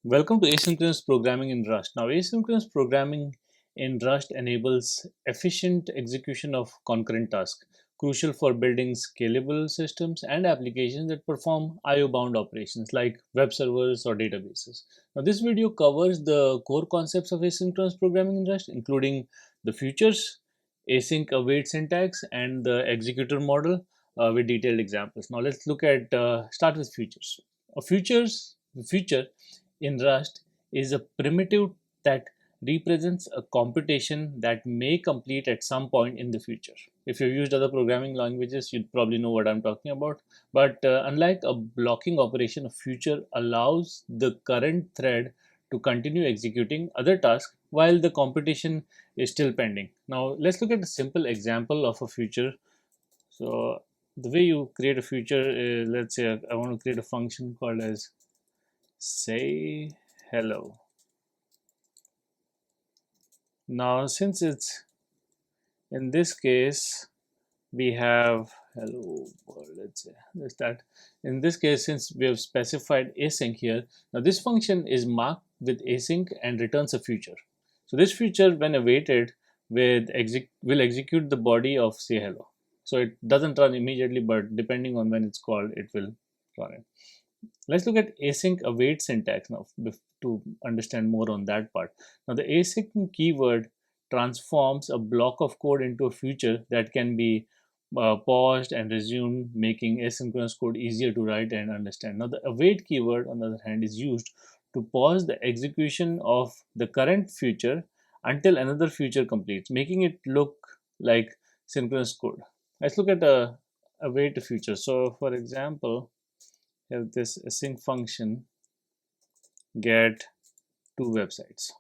Welcome to Asynchronous Programming in Rust. Now, asynchronous programming in Rust enables efficient execution of concurrent tasks, crucial for building scalable systems and applications that perform IO-bound operations like web servers or databases. Now, this video covers the core concepts of asynchronous programming in Rust, including the features, async await syntax, and the executor model with detailed examples. Now, let's look at start with features. A feature in Rust is a primitive that represents a computation that may complete at some point in the future. If you've used other programming languages, you'd probably know what I'm talking about. But unlike a blocking operation, a feature allows the current thread to continue executing other tasks while the computation is still pending. Now, let's look at a simple example of a feature. So, the way you create a feature is, let's say I want to create a function called as say hello. Now, since it's in this case, we have hello world, let's say let's start. In this case, since we have specified async here, now this function is marked with async and returns a feature. So this feature, when awaited, will execute the body of say hello. So it doesn't run immediately, but depending on when it's called, it will run it. Let's look at async await syntax now to understand more on that part. Now, the async keyword transforms a block of code into a feature that can be paused and resumed, making asynchronous code easier to write and understand. Now, the await keyword, on the other hand, is used to pause the execution of the current feature until another feature completes, making it look like synchronous code. Let's look at a await feature. So, for example, have this async function get two websites.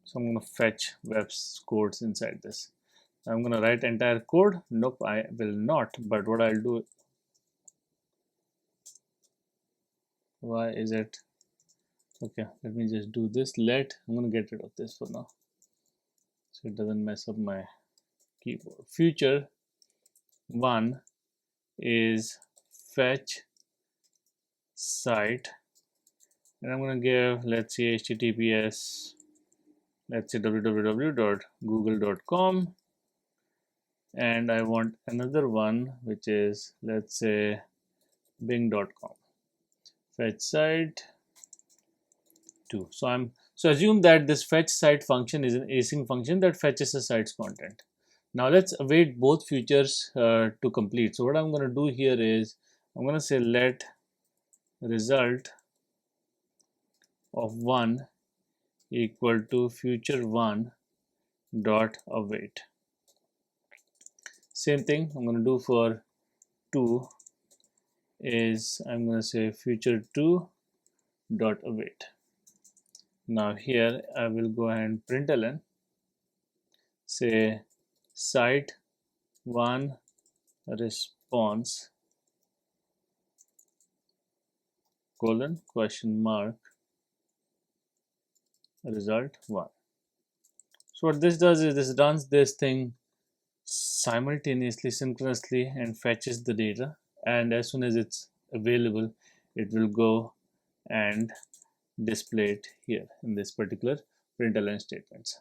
So I'm going to fetch web codes inside this. I'm going to write entire code. Nope, I will not. But what I'll do, why is it? Okay, let me just do this. I'm going to get rid of this for now, so it doesn't mess up my keyboard. Feature one is fetch site, and I'm going to give, let's say, https, let's say www.google.com, and I want another one which is, let's say, bing.com. Fetch site 2. So assume that this fetch site function is an async function that fetches the site's content. Now let's await both features to complete. So what I'm going to do here is I'm going to say let result of 1 equal to feature 1 dot await. Same thing I'm going to do for 2 is I'm going to say feature 2 dot await. Now here I will go ahead and println, say site 1 response colon question mark result 1. So what this does is this runs this thing simultaneously, synchronously, and fetches the data, and as soon as it's available it will go and display it here in this particular println statements.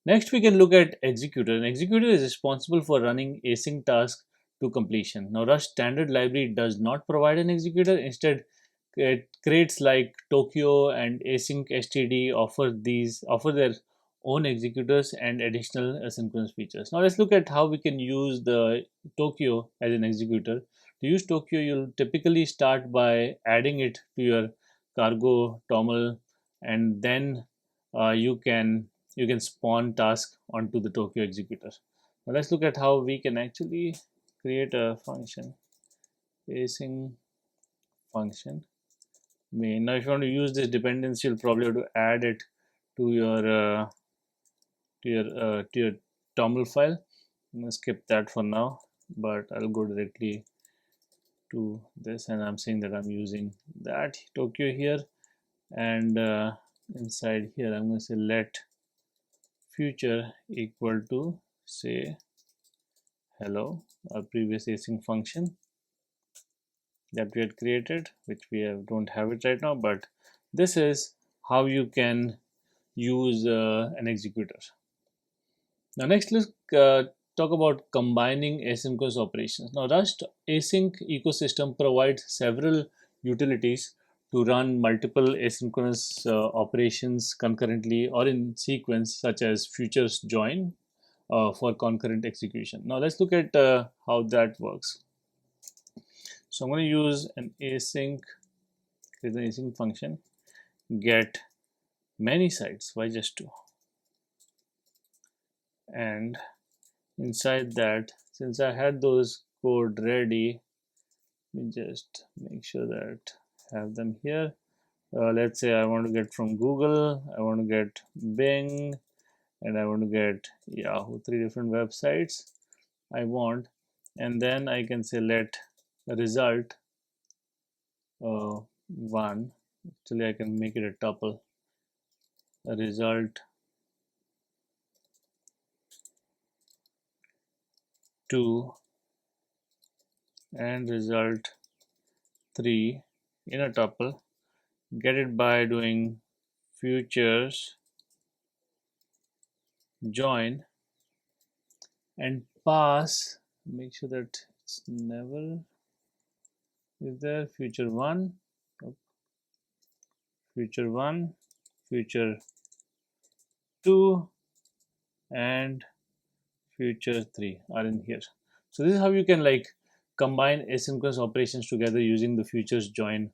Next, we can look at Executor. An Executor is responsible for running async tasks to completion. Now, Rust standard library does not provide an executor. Instead, it creates like Tokio and Async STD offer their own executors and additional asynchronous features. Now, let's look at how we can use the Tokio as an executor. To use Tokio, you'll typically start by adding it to your cargo toml, and then you can spawn task onto the Tokio executor. Now let's look at how we can actually create a function, async function main. Now if you want to use this dependency, you'll probably have to add it to your toml file. I'm going to skip that for now, but I'll go directly to this, and I'm saying that I'm using that Tokio here, and inside here I'm going to say let future equal to say hello, our previous async function, that we had created, which don't have it right now, but this is how you can use an executor. Now next, let's talk about combining asynchronous operations. Now Rust async ecosystem provides several utilities to run multiple asynchronous operations concurrently or in sequence, such as futures join for concurrent execution. Now let's look at how that works. So I'm going to use create an async function, get many sites, why just two, and inside that, since I had those code ready, let me just make sure that I have them here. Let's say I want to get from Google, I want to get Bing, and I want to get Yahoo, three different websites I want, and then I can say let result one, actually I can make it a tuple, a result 2 and result 3 in a tuple. Get it by doing futures join and pass, make sure that it's never is there, future 1, future 1, future 2, and future 3 are in here. So this is how you can like combine asynchronous operations together using the futures join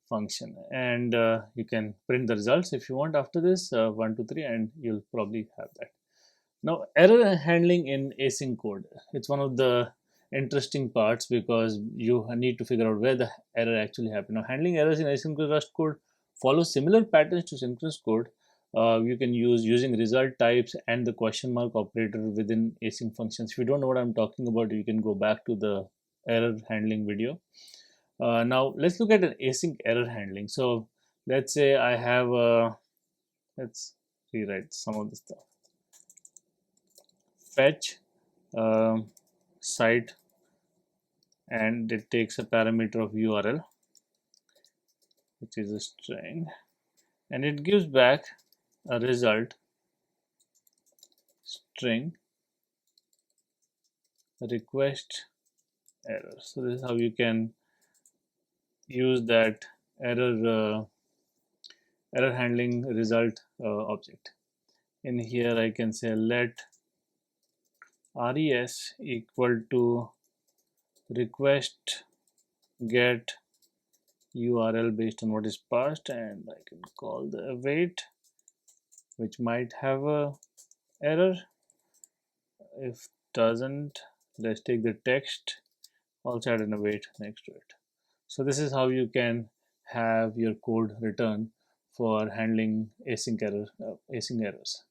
function, and you can print the results if you want after this 1 2 3, and you'll probably have that. Now error handling in async code, it's one of the interesting parts because you need to figure out where the error actually happened. Now handling errors in asynchronous Rust code follows similar patterns to synchronous code. You can use using result types and the question mark operator within async functions. If you don't know what I'm talking about, you can go back to the error handling video. Now let's look at an async error handling. So let's say I have let's rewrite some of the stuff. Fetch site, and it takes a parameter of URL, which is a string, and it gives back a result string request error. So this is how you can use that error handling result object. In here I can say let res equal to request get URL based on what is passed, and I can call the await, which might have a error. If doesn't, let's take the text, also add an await next to it. So this is how you can have your code return for handling async errors.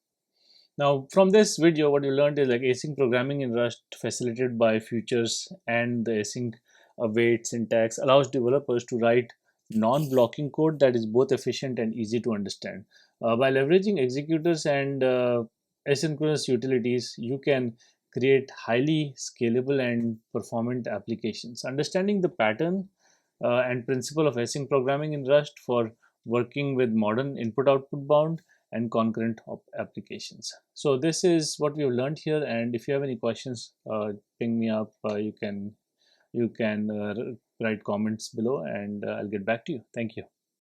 Now from this video, what you learned is like async programming in Rust facilitated by futures and the async await syntax allows developers to write non-blocking code that is both efficient and easy to understand. By leveraging executors and asynchronous utilities, you can create highly scalable and performant applications. Understanding the pattern and principle of async programming in Rust for working with modern input-output bound and concurrent applications. So this is what we have learned here, and if you have any questions, ping me up. You can write comments below, and I'll get back to you. Thank you.